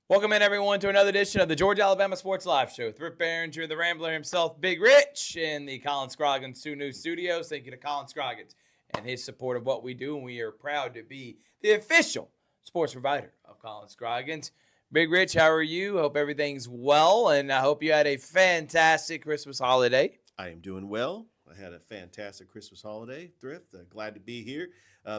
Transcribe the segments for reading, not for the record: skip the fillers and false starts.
Welcome in, everyone, to another edition of the Georgia Alabama Sports Live Show with Rick Barringer, the Rambler himself, Big Rich, in the Colin Scroggins 2 News Studios. Thank you to Colin Scroggins and his support of what we do, and we are proud to be the official sports provider of Colin Scroggins. Big Rich, how are you? Hope everything's well, and I hope you had a fantastic Christmas holiday. I am doing well. I had a fantastic Christmas holiday, Thrift. Glad to be here.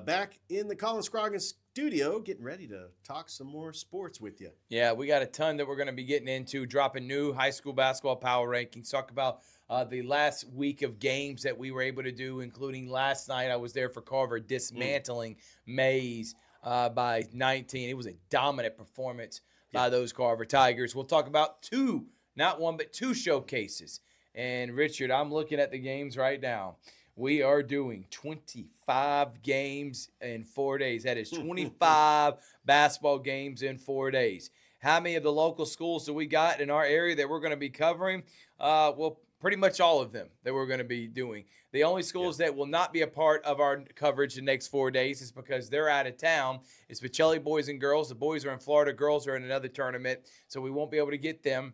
Back in the Colin Scroggins studio, getting ready to talk some more sports with you. Yeah, we got a ton that we're going to be getting into, dropping new high school basketball power rankings, talk about the last week of games that we were able to do, including last night. I was there for Carver dismantling Mays by 19. It was a dominant performance by those Carver Tigers. We'll talk about two, not one, but two showcases. And, Richard, I'm looking at the games right now. We are doing 25 games in 4 days. That is 25 basketball games in 4 days. How many of the local schools do we got in our area that we're going to be covering? Well, pretty much all of them that we're going to be doing. The only schools that will not be a part of our coverage the next 4 days is because they're out of town. It's Pacelli boys and girls. The boys are in Florida. Girls are in another tournament, so we won't be able to get them.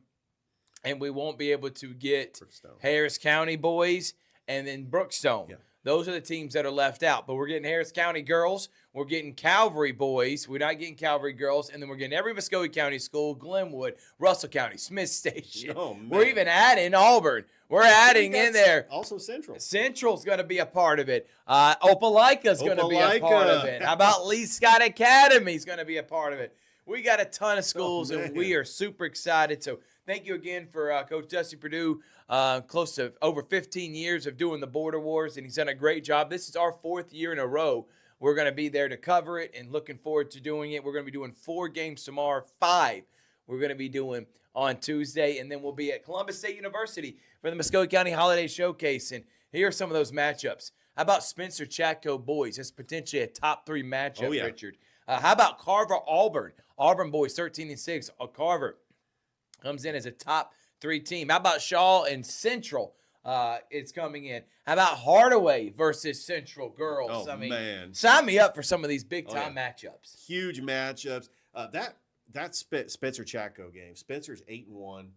And we won't be able to get Harris County boys and then Brookstone. Yeah. Those are the teams that are left out. But we're getting Harris County girls. We're getting Calvary boys. We're not getting Calvary girls. And then we're getting every Muskogee County school, Glenwood, Russell County, Smith Station. Oh, man. We're even adding Auburn. We're adding in there. Also Central. Central's going to be a part of it. Opelika's going to be a part of it. How about Lee Scott Academy's going to be a part of it? We got a ton of schools, and we are super excited. So thank you again for Coach Dusty Perdue, close to over 15 years of doing the Border Wars, and he's done a great job. This is our 4th year in a row. We're going to be there to cover it and looking forward to doing it. We're going to be doing 4 games tomorrow, 5 we're going to be doing on Tuesday, and then we'll be at Columbus State University for the Muskogee County Holiday Showcase, and here are some of those matchups. How about Spencer Chatco boys? It's potentially a top 3 matchup, Richard. How about Carver Auburn? Auburn boys 13-6. Carver comes in as a top 3 team. How about Shaw and Central? It's coming in. How about Hardaway versus Central girls? Oh, man. Sign me up for some of these big-time matchups. Huge matchups. That Spencer Chatco game. Spencer's 8-1.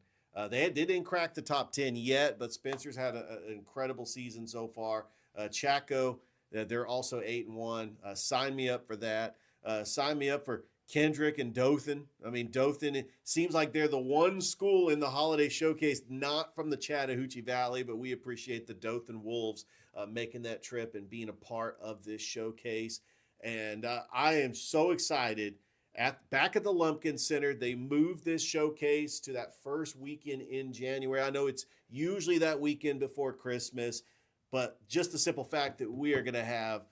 They didn't crack the top 10 yet, but Spencer's had an incredible season so far. Chatco, they're also 8-1. Sign me up for that. Sign me up for Kendrick and Dothan. I mean, Dothan, it seems like they're the one school in the holiday showcase not from the Chattahoochee Valley, but we appreciate the Dothan Wolves making that trip and being a part of this showcase. And I am so excited. Back at the Lumpkin Center, they moved this showcase to that first weekend in January. I know it's usually that weekend before Christmas, but just the simple fact that we are going to have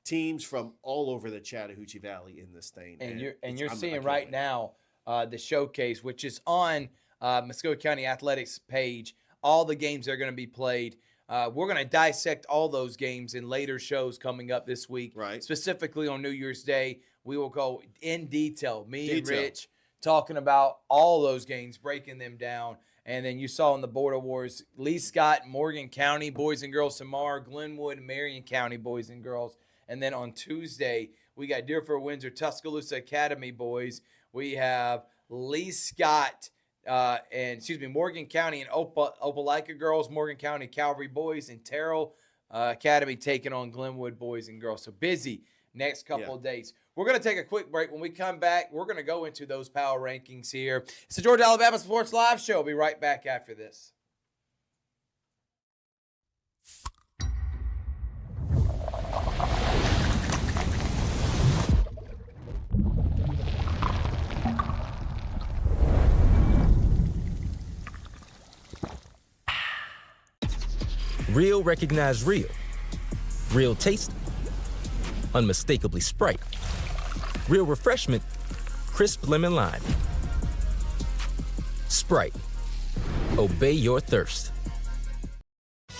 teams from all over the Chattahoochee Valley in this thing. And you're seeing right now the showcase, which is on Muskogee County Athletics page, all the games that are going to be played. We're going to dissect all those games in later shows coming up this week. Right. Specifically on New Year's Day, we will go in detail, and Rich, talking about all those games, breaking them down. And then you saw in the Border Wars, Lee Scott, Morgan County boys and girls tomorrow, Glenwood, Marion County boys and girls. And then on Tuesday, we got Deerfield Windsor, Tuscaloosa Academy boys. We have Lee Scott Morgan County and Opelika girls, Morgan County Calvary boys, and Terrell Academy taking on Glenwood boys and girls. So busy next couple of days. We're going to take a quick break. When we come back, we're going to go into those power rankings here. It's the Georgia Alabama Sports Live Show. We'll be right back after this. Real recognize real. Real taste. Unmistakably Sprite. Real refreshment. Crisp lemon lime. Sprite. Obey your thirst.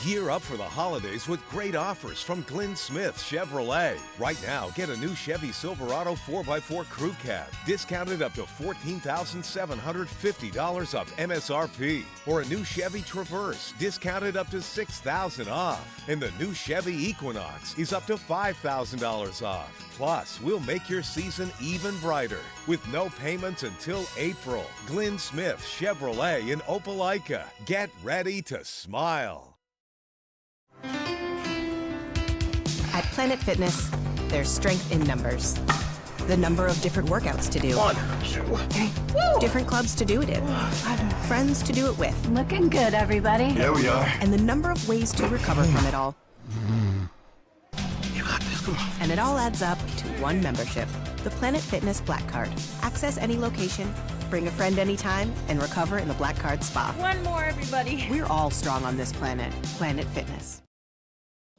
Gear up for the holidays with great offers from Glenn Smith Chevrolet. Right now, get a new Chevy Silverado 4x4 Crew Cab, discounted up to $14,750 off MSRP. Or a new Chevy Traverse, discounted up to $6,000 off. And the new Chevy Equinox is up to $5,000 off. Plus, we'll make your season even brighter with no payments until April. Glenn Smith Chevrolet in Opelika. Get ready to smile. At Planet Fitness, there's strength in numbers. The number of different workouts to do. 1, 2, 3. Woo! Different clubs to do it in. Friends to do it with. Looking good, everybody. Here we are. And the number of ways to recover from it all. You got this, come on. And it all adds up to one membership. The Planet Fitness Black Card. Access any location, bring a friend anytime, and recover in the Black Card Spa. One more, everybody. We're all strong on this planet. Planet Fitness.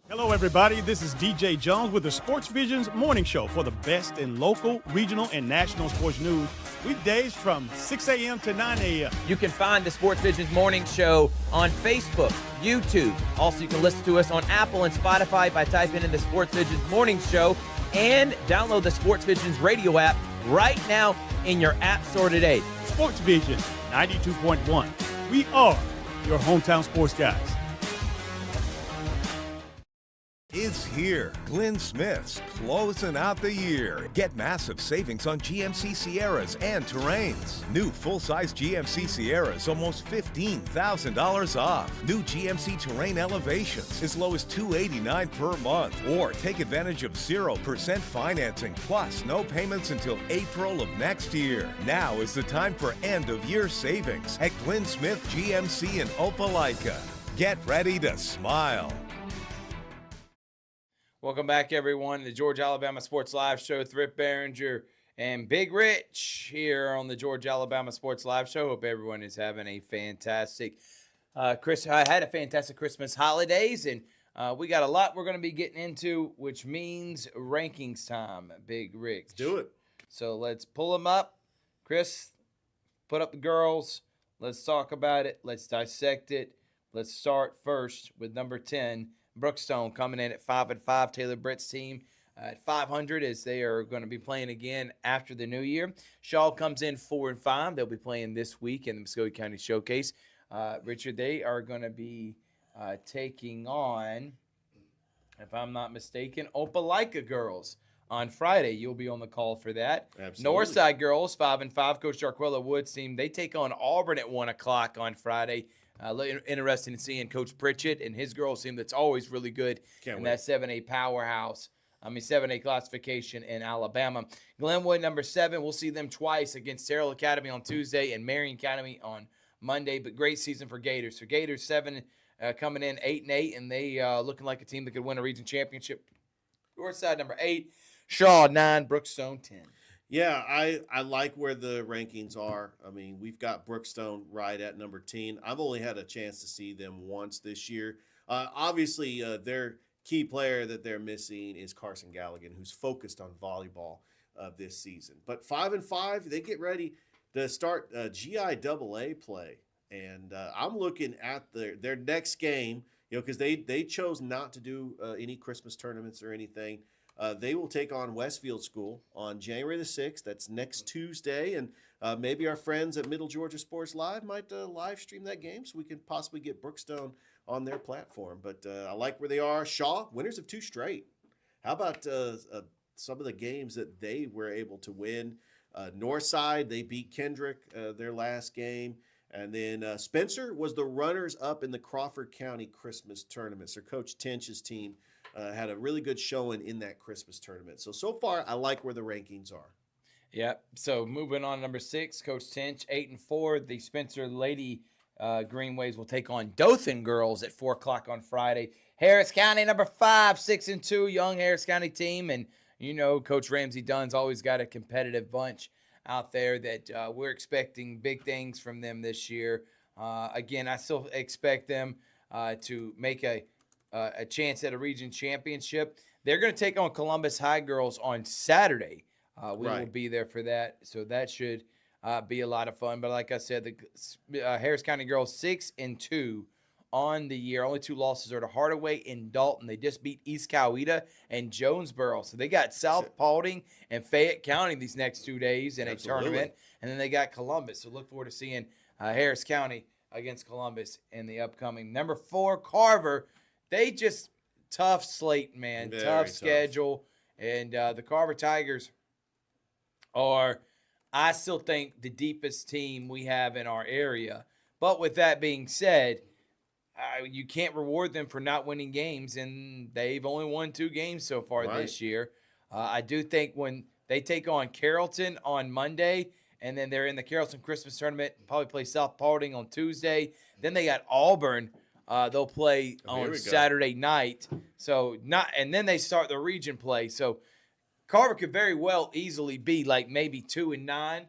Hello, everybody. This is DJ Jones with the Sports Visions Morning Show for the best in local, regional, and national sports news. Weekdays from 6 a.m. to 9 a.m. You can find the Sports Visions Morning Show on Facebook, YouTube. Also, you can listen to us on Apple and Spotify by typing in the Sports Visions Morning Show, and download the Sports Visions radio app right now in your app store today. Sports Vision 92.1. We are your hometown sports guys. Is here. Glenn Smith's closing out the year. Get massive savings on GMC Sierras and Terrains. New full-size GMC Sierras, almost $15,000 off. New GMC Terrain Elevations, as low as $289 per month. Or take advantage of 0% financing, plus no payments until April of next year. Now is the time for end-of-year savings at Glenn Smith GMC in Opelika. Get ready to smile. Welcome back, everyone, to the Georgia Alabama Sports Live Show. Thrift Behringer and Big Rich here on the Georgia Alabama Sports Live Show. Hope everyone is having a fantastic I had a fantastic Christmas holidays, and we got a lot we're going to be getting into, which means rankings time. Big Rich. Let's do it. So let's pull them up. Chris, put up the girls. Let's talk about it. Let's dissect it. Let's start first with number 10. Brookstone coming in at 5-5. Taylor Britt's team at 500 as they are going to be playing again after the new year. Shaw comes in 4-5. They'll be playing this week in the Muskogee County Showcase. Richard, they are going to be taking on, if I'm not mistaken, Opelika girls on Friday. You'll be on the call for that. Absolutely. Northside girls 5-5. Coach Jarquilla Woods' team, they take on Auburn at 1 o'clock on Friday. Interesting in seeing Coach Pritchett and his girls team that's always really good in that 7A powerhouse. 7A classification in Alabama. Glenwood, number 7, we'll see them twice against Terrell Academy on Tuesday and Marion Academy on Monday. But great season for Gators. So Gators 7 coming in 8-8, and they looking like a team that could win a region championship. Northside, number 8. Shaw, 9. Brookstone, 10. Yeah, I like where the rankings are. I mean, we've got Brookstone right at number 10. I've only had a chance to see them once this year. Obviously, their key player that they're missing is Carson Galligan, who's focused on volleyball this season. But 5-5, they get ready to start GIAA play. And I'm looking at their next game, because they chose not to do any Christmas tournaments or anything. They will take on Westfield School on January the 6th. That's next Tuesday. And maybe our friends at Middle Georgia Sports Live might live stream that game so we can possibly get Brookstone on their platform. But I like where they are. Shaw, winners of 2 straight. How about some of the games that they were able to win? Northside, they beat Kendrick their last game. And then Spencer was the runners-up in the Crawford County Christmas tournament. So Coach Tench's team had a really good showing in that Christmas tournament. So far, I like where the rankings are. Yep. So moving on, number 6, Coach Tench, 8-4. The Spencer Lady Greenways will take on Dothan girls at 4 o'clock on Friday. Harris County, number 5, 6-2, young Harris County team. And, Coach Ramsey Dunn's always got a competitive bunch out there that we're expecting big things from them this year. Again, I still expect them to make a chance at a region championship. They're going to take on Columbus High girls on Saturday. We will be there for that, so that should be a lot of fun. But like I said, the Harris County girls 6-2 on the year. Only 2 losses are to Hardaway and Dalton. They just beat East Coweta and Jonesboro. So they got South Paulding and Fayette County these next 2 days in a tournament. And then they got Columbus. So look forward to seeing Harris County against Columbus in the upcoming. Number 4, Carver. They just tough slate, man. Very tough schedule. And the Carver Tigers are, I still think, the deepest team we have in our area. But with that being said, you can't reward them for not winning games, and they've only won 2 games so far this year. I do think when they take on Carrollton on Monday, and then they're in the Carrollton Christmas Tournament, probably play South Paulding on Tuesday. Then they got Auburn. They'll play on Saturday night. And then they start the region play. So Carver could very well easily be like maybe 2-9.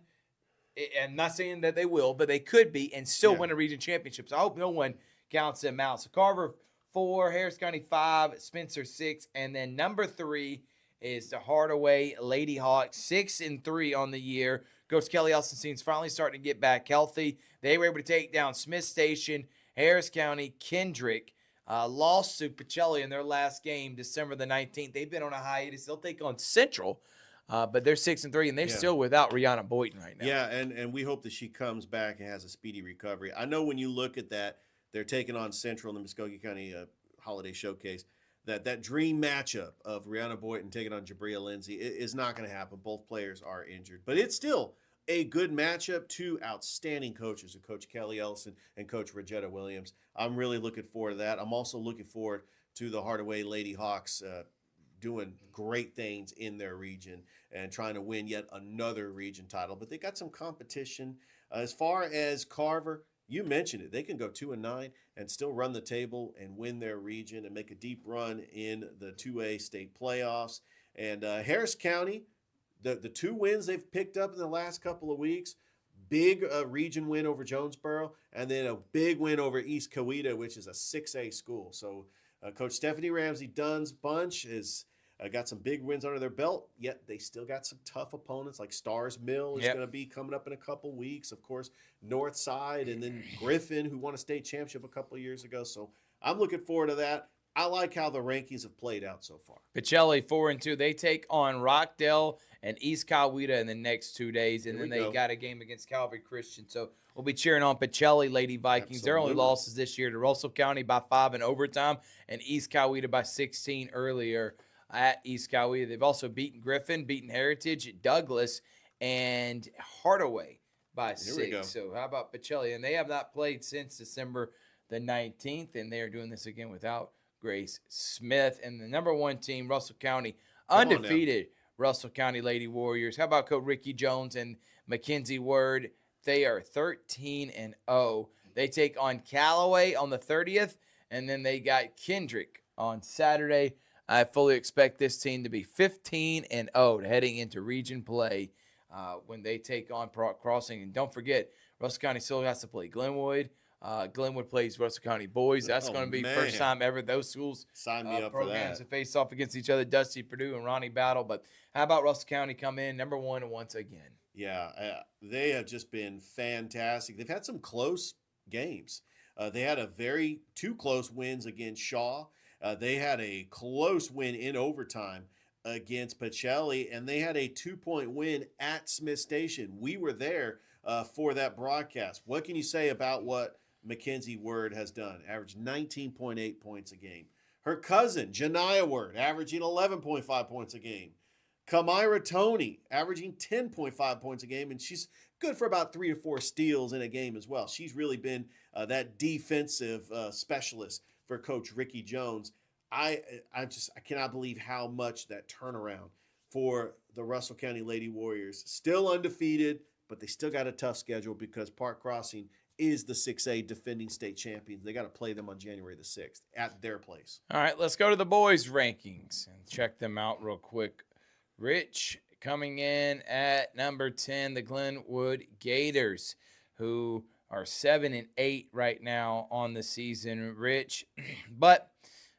I'm not saying that they will, but they could be and still win a region championship. So I hope no one counts them out. So Carver 4, Harris County 5, Spencer 6, and then number 3 is the Hardaway Lady Hawks, 6-3 on the year. Coach Kelly Elsenstein's finally starting to get back healthy. They were able to take down Smith Station, Harris County, Kendrick. Lost to Pacelli in their last game, December the 19th. They've been on a hiatus. They'll take on Central, but they're 6-3, and they're still without Rihanna Boynton right now. Yeah, and we hope that she comes back and has a speedy recovery. I know when you look at that, they're taking on Central in the Muskogee County Holiday Showcase. That dream matchup of Rihanna Boynton taking on Jabria Lindsay is not going to happen. Both players are injured. But it's still a good matchup. 2 outstanding coaches, Coach Kelly Ellison and Coach Regetta Williams. I'm really looking forward to that. I'm also looking forward to the Hardaway Lady Hawks doing great things in their region and trying to win yet another region title. But they got some competition. As far as Carver, you mentioned it. They can go 2-9 and still run the table and win their region and make a deep run in the 2A state playoffs. And Harris County, the 2 wins they've picked up in the last couple of weeks, big region win over Jonesboro, and then a big win over East Coweta, which is a 6A school. So Coach Stephanie Ramsey Dunn's bunch has got some big wins under their belt, yet they still got some tough opponents like Stars Mill is going to be coming up in a couple weeks. Of course, Northside, and then Griffin, who won a state championship a couple of years ago. So I'm looking forward to that. I like how the rankings have played out so far. Pacelli 4-2. They take on Rockdale and East Coweta in the next 2 days, and then they got a game against Calvary Christian. So we'll be cheering on Pacelli Lady Vikings. Their only losses this year to Russell County by 5 in overtime and East Coweta by 16 earlier at East Coweta. They've also beaten Griffin, beaten Heritage, Douglas, and Hardaway by 6. So how about Pacelli? And they have not played since December the 19th, and they are doing this again without Grace Smith. And the number 1 team, Russell County, undefeated Russell County Lady Warriors. How about Coach Ricky Jones and Mackenzie Word? They are 13-0. They take on Callaway on the 30th, and then they got Kendrick on Saturday. I fully expect this team to be 15-0 heading into region play when they take on Crossing. And don't forget, Russell County still has to play Glenwood. Glenwood plays Russell County boys. That's going to be first time ever those schools programs to face off against each other. Dusty Purdue and Ronnie Battle. But how about Russell County come in number 1 once again? Yeah, they have just been fantastic. They've had some close games. They had 2 close wins against Shaw. They had a close win in overtime against Pacelli, and they had a 2-point win at Smith Station. We were there for that broadcast. What can you say about what Mackenzie Word has done? Averaged 19.8 points a game. Her cousin, Janiyah Word, averaging 11.5 points a game. Kamira Toney, averaging 10.5 points a game, and she's good for about 3 or 4 steals in a game as well. She's really been that defensive specialist for Coach Ricky Jones. I cannot believe how much that turnaround for the Russell County Lady Warriors. Still undefeated, but they still got a tough schedule because Park Crossing is the 6A defending state champions. They got to play them on January the 6th at their place. All right, let's go to the boys' rankings and check them out real quick. Rich coming in at number 10, the Glenwood Gators, who are 7-8 right now on the season. Rich, but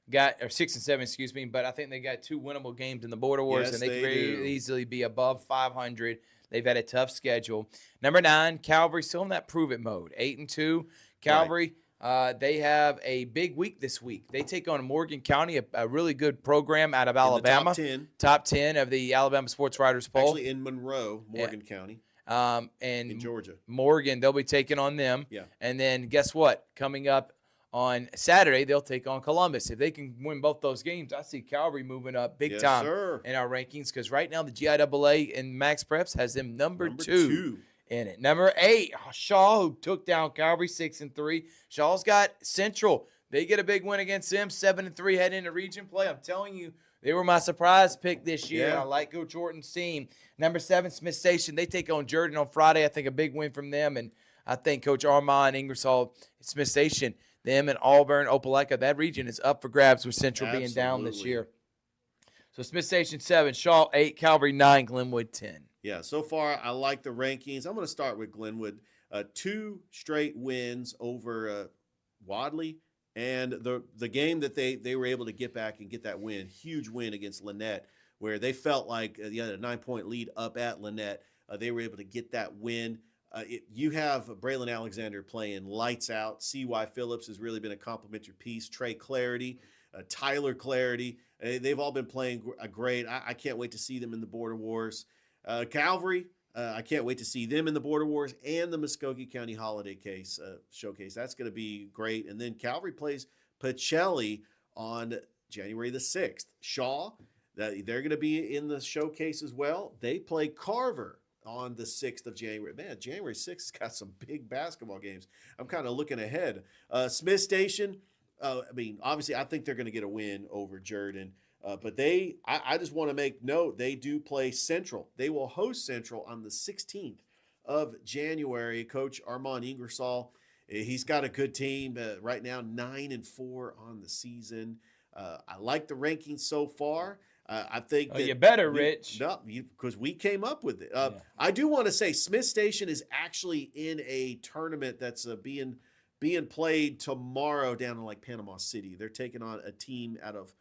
6-7, excuse me. But I think they got 2 winnable games in the Border Wars, and they could very easily be above 500. They've had a tough schedule. Number 9, Calvary, still in that prove it mode. 8-2. Calvary, They have a big week this week. They take on Morgan County, a really good program out of In the Alabama. top 10. Top 10 of the Alabama Sports Writers Poll. Actually, in Monroe, Morgan County, And in Georgia. Morgan, they'll be taking on them. Yeah. And then guess what? Coming up on Saturday, they'll take on Columbus. If they can win both those games, I see Calvary moving up big Yes, time sir. in our rankings because right now the GIAA in Max Preps has them number two in it. Number 8, Shaw, who took down Calvary 6-3. Shaw's got Central. They get a big win against them, 7-3 heading into region play. I'm telling you, they were my surprise pick this year. Yeah. I like Coach Orton's team. Number 7, Smith Station. They take on Jordan on Friday. I think a big win from them. And I think Coach Armand, Ingersoll, Smith Station, them and Auburn, Opelika, that region is up for grabs with Central being down this Absolutely. year. So Smith Station 7, Shaw 8, Calvary 9, Glenwood 10. Yeah, so far I like the rankings. I'm going to start with Glenwood. 2 straight wins over Wadley, and the game that they were able to get back and get that win, huge win against Lynette, where they felt like they had a 9-point lead up at Lynette. They were able to get that win. You have Braylon Alexander playing lights out. C.Y. Phillips has really been a complimentary piece. Trey Clarity, Tyler Clarity. They've all been playing great. I can't wait to see them in the Border Wars. Calvary, I can't wait to see them in the Border Wars and the Muskogee County Holiday Showcase. That's going to be great. And then Calvary plays Pacelli on January the 6th. Shaw, they're going to be in the showcase as well. They play Carver on the 6th of January. Man, January 6th has got some big basketball games. I'm kind of looking ahead. Smith Station, obviously I think they're going to get a win over Jordan. But I just want to make note, they do play Central. They will host Central on the 16th of January. Coach Armand Ingersoll, he's got a good team right now, 9-4 on the season. I like the rankings so far. I think that you better, Rich. No, because we came up with it. I do want to say Smith Station is actually in a tournament that's being played tomorrow down in like Panama City. They're taking on a team out of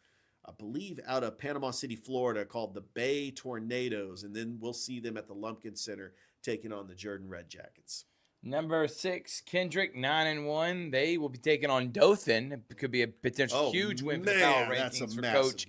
Panama City, Florida, called the Bay Tornadoes, and then we'll see them at the Lumpkin Center taking on the Jordan Red Jackets. Number 6, Kendrick 9-1. They will be taking on Dothan. It could be a potential huge win for the power rankings for Coach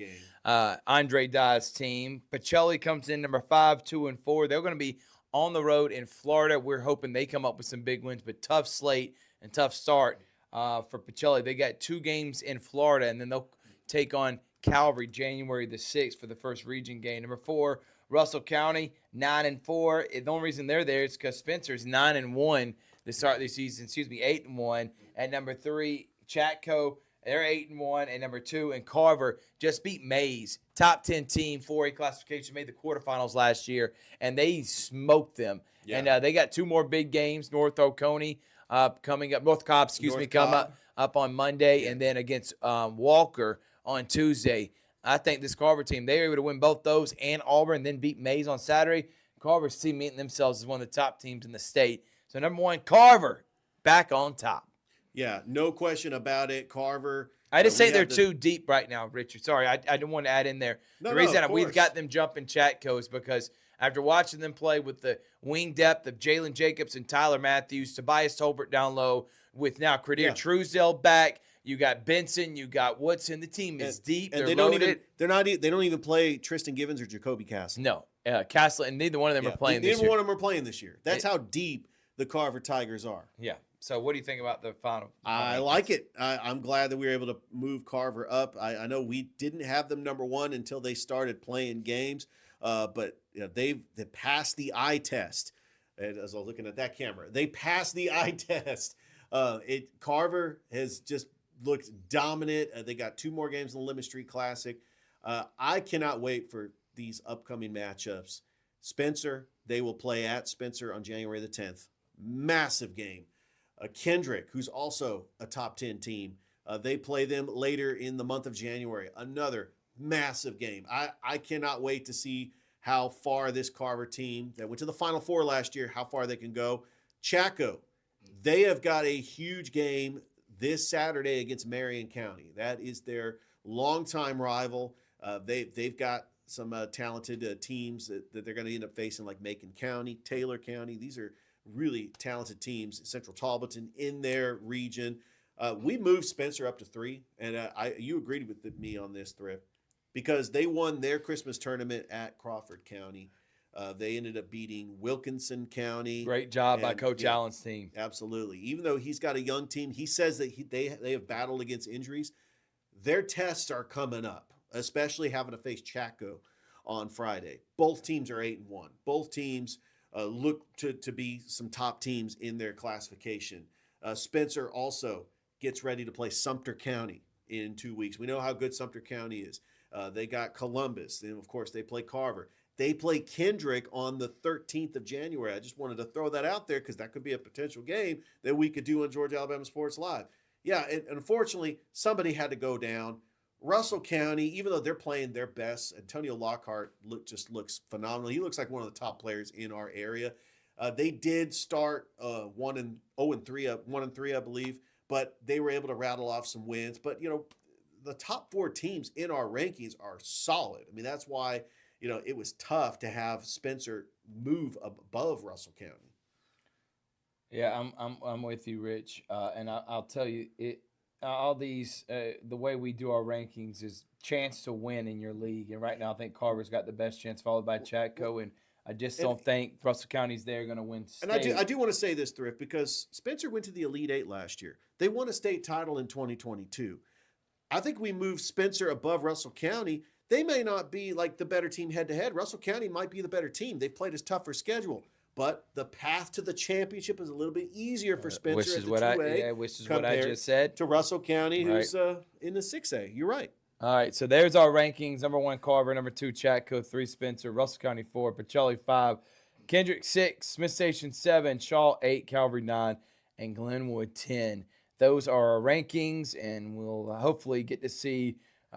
Andre Dye's team. Pacelli comes in number 5, 2-4. They're going to be on the road in Florida. We're hoping they come up with some big wins, but tough slate and tough start for Pacelli. They got 2 games in Florida, and then they'll take on Calvary January the 6th for the first region game. Number 4, Russell County 9-4. The only reason they're there is because Spencer's 9-1 to start the season. 8-1. At number 3, Chatco, they're 8-1. And number 2, and Carver just beat Mays, top 10 team, 4A classification, made the quarterfinals last year, and they smoked them. Yeah. And they got 2 more big games. North Oconee coming up. North Cobb, come up on Monday, and then against Walker on Tuesday. I think this Carver team, they were able to win both those and Auburn, then beat Mays on Saturday. Carver's team meeting themselves as one of the top teams in the state. So number 1, Carver, back on top. Yeah, no question about it. Carver. I just say they're too deep right now, Richard. Sorry, I didn't want to add in there. The reason we've got them jumping Chatco is because after watching them play with the wing depth of Jalen Jacobs and Tyler Matthews, Tobias Tolbert down low, with now Credeer Truesdell back, you got Benson, you got Woodson. The team is deep. And they don't even play Tristan Givens or Jacoby Castle. No, Castle, and neither one of them are playing this year. Neither one of them are playing this year. That's how deep the Carver Tigers are. Yeah. So what do you think about the final? I like it. I'm glad that we were able to move Carver up. I know we didn't have them number 1 until they started playing games, but they passed the eye test. And as I was looking at that camera, they passed the eye test. Carver has just looked dominant. They got 2 more games in the Lemon Street Classic. I cannot wait for these upcoming matchups. Spencer, they will play at Spencer on January the 10th. Massive game. Kendrick, who's also a top 10 team, they play them later in the month of January. Another massive game. I cannot wait to see how far this Carver team that went to the Final Four last year, how far they can go. Chatco, they have got a huge game this Saturday against Marion County. That is their longtime rival. They've got some talented teams that they're going to end up facing, like Macon County, Taylor County. These are really talented teams. Central Talbotton in their region. We moved Spencer up to 3, and you agreed with me on this, Thrift, because they won their Christmas tournament at Crawford County. They ended up beating Wilkinson County. Great job by Coach Allen's team. Absolutely. Even though he's got a young team, he says that they have battled against injuries. Their tests are coming up, especially having to face Chaco on Friday. Both teams are 8-1. Both teams look to be some top teams in their classification. Spencer also gets ready to play Sumter County in 2 weeks. We know how good Sumter County is. They got Columbus, and of course they play Carver. They play Kendrick on the 13th of January. I just wanted to throw that out there because that could be a potential game that we could do on Georgia Alabama Sports Live. Yeah, and unfortunately, somebody had to go down. Russell County, even though they're playing their best, Antonio Lockhart looks phenomenal. He looks like one of the top players in our area. They did start 1-3, I believe, but they were able to rattle off some wins. But the top 4 teams in our rankings are solid. I mean, that's why it was tough to have Spencer move above Russell County. Yeah, I'm with you, Rich, and I'll tell you all these the way we do our rankings is chance to win in your league, and right now I think Carver's got the best chance, followed by Chatco, and I just don't think Russell County's there going to win state. And I do want to say this, Thrift, because Spencer went to the Elite 8 last year. They won a state title in 2022. I think we moved Spencer above Russell County. They may not be like the better team head-to-head. Russell County might be the better team. They've played a tougher schedule. But the path to the championship is a little bit easier for Spencer which is at the what 2A which is what I just said. To Russell County, Right. who's in the 6A. You're right. All right, so there's our rankings. Number 1, Carver. Number 2, Chatco. 3, Spencer. Russell County 4, Pacelli 5, Kendrick 6, Smith Station 7, Shaw 8, Calvary 9, and Glenwood 10. Those are our rankings, and we'll hopefully get to see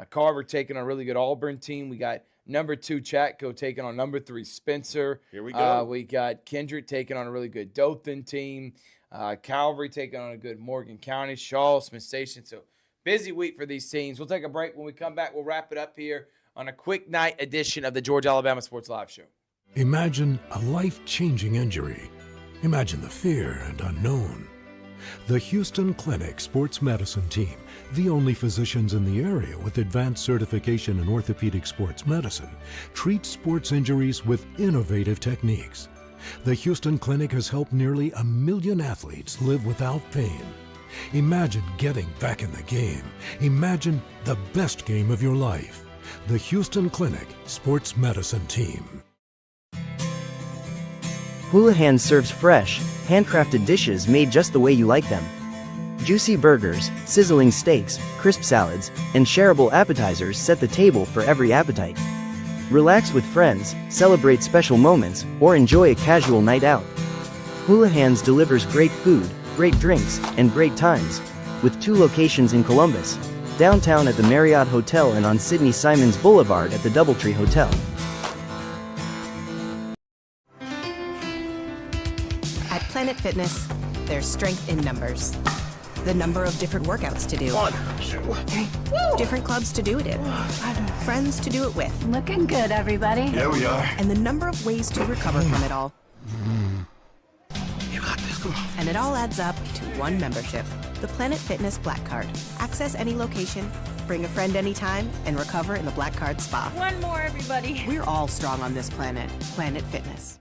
Carver taking on a really good Auburn team. We got number 2, Chatco, taking on number 3, Spencer. Here we go. We got Kendrick taking on a really good Dothan team. Calvary taking on a good Morgan County. Shaw, Smith Station. So busy week for these teams. We'll take a break. When we come back, we'll wrap it up here on a quick night edition of the Georgia Alabama Sports Live Show. Imagine a life-changing injury. Imagine the fear and unknown. The Houston Clinic Sports Medicine Team, the only physicians in the area with advanced certification in orthopedic sports medicine, treats sports injuries with innovative techniques. The Houston Clinic has helped nearly 1 million athletes live without pain. Imagine getting back in the game. Imagine the best game of your life. The Houston Clinic Sports Medicine Team. Houlihan serves fresh, handcrafted dishes made just the way you like them. Juicy burgers, sizzling steaks, crisp salads, and shareable appetizers set the table for every appetite. Relax with friends, celebrate special moments, or enjoy a casual night out. Houlihan's delivers great food, great drinks, and great times, with 2 locations in Columbus, downtown at the Marriott Hotel and on Sidney Simons Boulevard at the Doubletree Hotel. At Planet Fitness, there's strength in numbers. The number of different workouts to do. 1, 2, 3. Different clubs to do it in. Friends to do it with. Looking good, everybody. Yeah, we are. And the number of ways to recover from it all. You got this. Come on. And it all adds up to one membership. The Planet Fitness Black Card. Access any location, bring a friend anytime, and recover in the Black Card Spa. One more, everybody. We're all strong on this planet. Planet Fitness.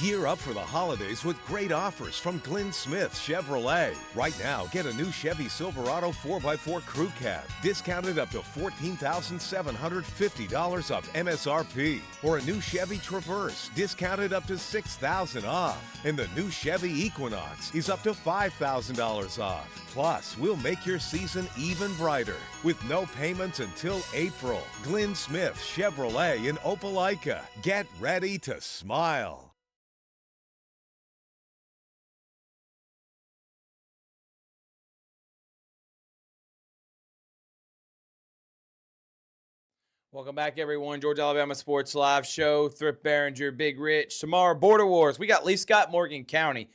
Gear up for the holidays with great offers from Glenn Smith Chevrolet. Right now, get a new Chevy Silverado 4x4 Crew Cab, discounted up to $14,750 off MSRP. Or a new Chevy Traverse, discounted up to $6,000 off. And the new Chevy Equinox is up to $5,000 off. Plus, we'll make your season even brighter with no payments until April. Glenn Smith Chevrolet in Opelika. Get ready to smile. Welcome back, everyone. Georgia Alabama Sports Live Show. Thrift Barringer, Big Rich. Tomorrow, Border Wars. We got Lee Scott, Morgan County.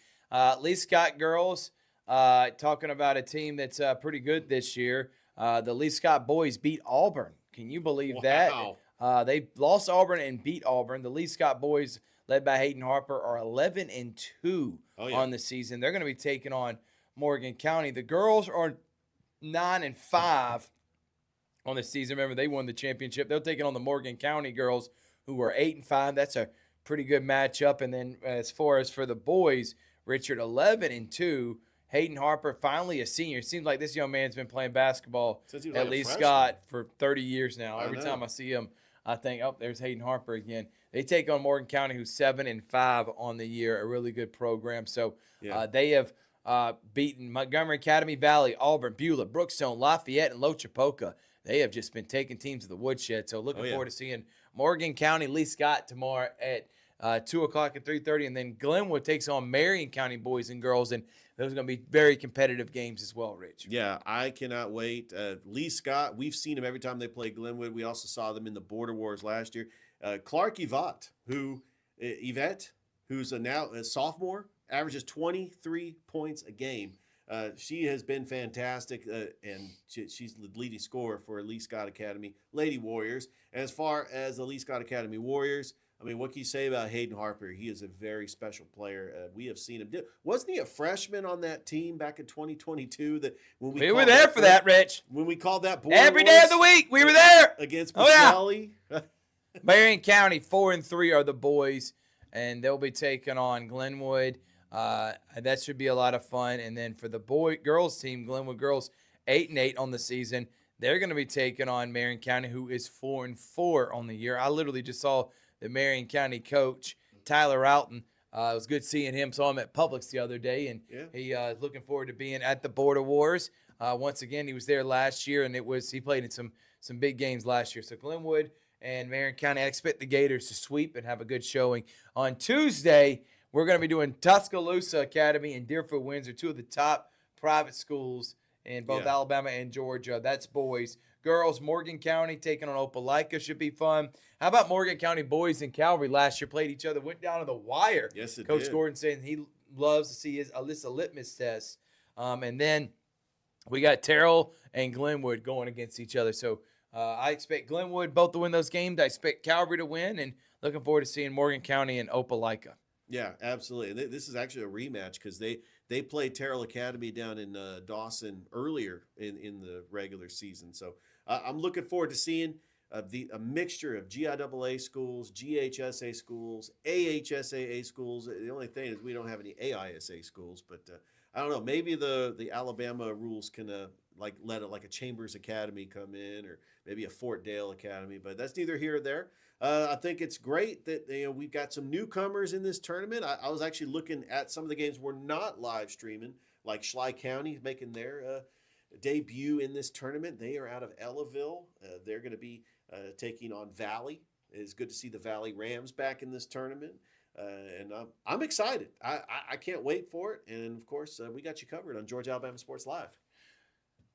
Lee Scott girls talking about a team that's pretty good this year. The Lee Scott boys beat Auburn. Can you believe that? They lost Auburn and beat Auburn. The Lee Scott boys, led by Hayden Harper, are 11-2 on the season. They're going to be taking on Morgan County. The girls are 9-5 on the season. Remember, they won the championship. They're taking on the Morgan County girls, who are 8-5. That's a pretty good matchup. And then as far as for the boys, Richard 11-2. Hayden Harper, finally a senior. It seems like this young man's been playing basketball at Lee Scott for 30 years now. Every time I see him, I think, oh, there's Hayden Harper again. They take on Morgan County, who's 7-5 on the year, a really good program. So they have beaten Montgomery Academy Valley, Auburn, Beulah, Brookstone, Lafayette, and Lochapoka. They have just been taking teams to the woodshed. So looking forward to seeing Morgan County, Lee Scott tomorrow at 2 o'clock at 3:30. And then Glenwood takes on Marion County boys and girls. And those are going to be very competitive games as well, Rich. Yeah, I cannot wait. Lee Scott, we've seen them every time they play Glenwood. We also saw them in the Border Wars last year. Clark Yvette, who's now a sophomore, averages 23 points a game. She has been fantastic, and she's the leading scorer for Lee Scott Academy Lady Warriors. And as far as the Lee Scott Academy Warriors, I mean, what can you say about Hayden Harper? He is a very special player. We have seen him. Wasn't he a freshman on that team back in 2022? That when we were there for that, Rich. When we called that every day of the week, we were there against Pacelli. Marion County 4-3 are the boys, and they'll be taking on Glenwood. That should be a lot of fun. And then for the girls team, Glenwood girls 8-8 on the season. They're going to be taking on Marion County, who is 4-4 on the year. I literally just saw the Marion County coach, Tyler Alton. It was good seeing him. Saw him at Publix the other day, and he is looking forward to being at the Border Wars. Once again, he was there last year, and he played in some big games last year. So Glenwood and Marion County, I expect the Gators to sweep and have a good showing. On Tuesday, we're going to be doing Tuscaloosa Academy and Deerfield Windsor, two of the top private schools in both Alabama and Georgia. That's boys. Girls, Morgan County taking on Opelika should be fun. How about Morgan County boys and Calvary last year played each other, went down to the wire. Yes, it Coach did. Gordon saying he loves to see his Alyssa litmus test. And then we got Terrell and Glenwood going against each other. So I expect Glenwood both to win those games. I expect Calvary to win, and looking forward to seeing Morgan County and Opelika. Yeah, absolutely. This is actually a rematch because they played Terrell Academy down in Dawson earlier in the regular season. So I'm looking forward to seeing a mixture of GIAA schools, GHSA schools, AHSAA schools. The only thing is we don't have any AISA schools, but I don't know. Maybe the Alabama rules can let a Chambers Academy come in, or maybe a Fort Dale Academy. But that's neither here or there. I think it's great that we've got some newcomers in this tournament. I was actually looking at some of the games we're not live streaming, like Schley County making their debut in this tournament. They are out of Ellaville. They're going to be taking on Valley. It's good to see the Valley Rams back in this tournament. And I'm excited. I can't wait for it. And, of course, we got you covered on Georgia Alabama Sports Live.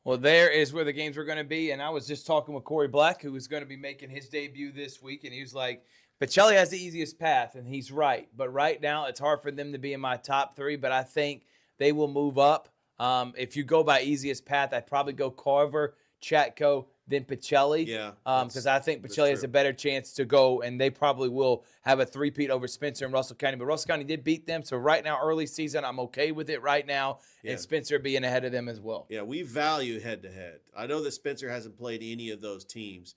Well, there is where the games were going to be. And I was just talking with Corey Black, who was going to be making his debut this week. And he was like, Pacelli has the easiest path. And he's right. But right now, it's hard for them to be in my top three. But I think they will move up. If you go by easiest path, I'd probably go Carver, Chatco, then Pacelli. Yeah. Because I think Pacelli has a better chance to go, and they probably will have a three-peat over Spencer and Russell County. But Russell County did beat them, so right now, early season, I'm okay with it right now, and Spencer being ahead of them as well. Yeah, we value head-to-head. I know that Spencer hasn't played any of those teams,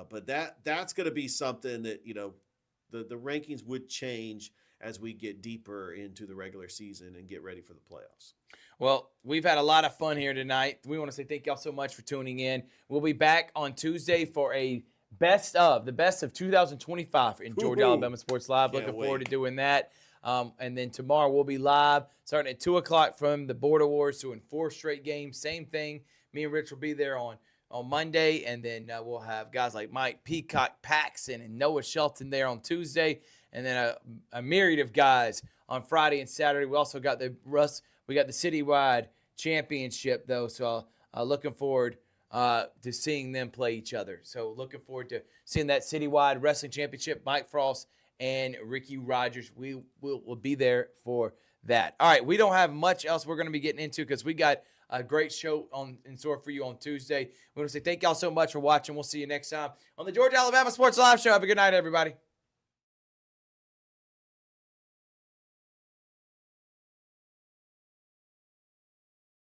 but that's going to be something that, the rankings would change as we get deeper into the regular season and get ready for the playoffs. Well, we've had a lot of fun here tonight. We want to say thank y'all so much for tuning in. We'll be back on Tuesday for a best of 2025 in Georgia Alabama Sports Live. Looking forward to doing that. And then tomorrow we'll be live starting at 2 o'clock from the Border Wars, doing 4 straight games. Same thing. Me and Rich will be there on Monday, and then we'll have guys like Mike Peacock, Paxson, and Noah Shelton there on Tuesday, and then a myriad of guys on Friday and Saturday. We also got the citywide championship, though, so looking forward to seeing them play each other. So looking forward to seeing that citywide wrestling championship. Mike Frost and Ricky Rogers, we will be there for that. All right, we don't have much else we're going to be getting into because we got a great show in store for you on Tuesday. We want to say thank y'all so much for watching. We'll see you next time on the Georgia Alabama Sports Live Show. Have a good night, everybody.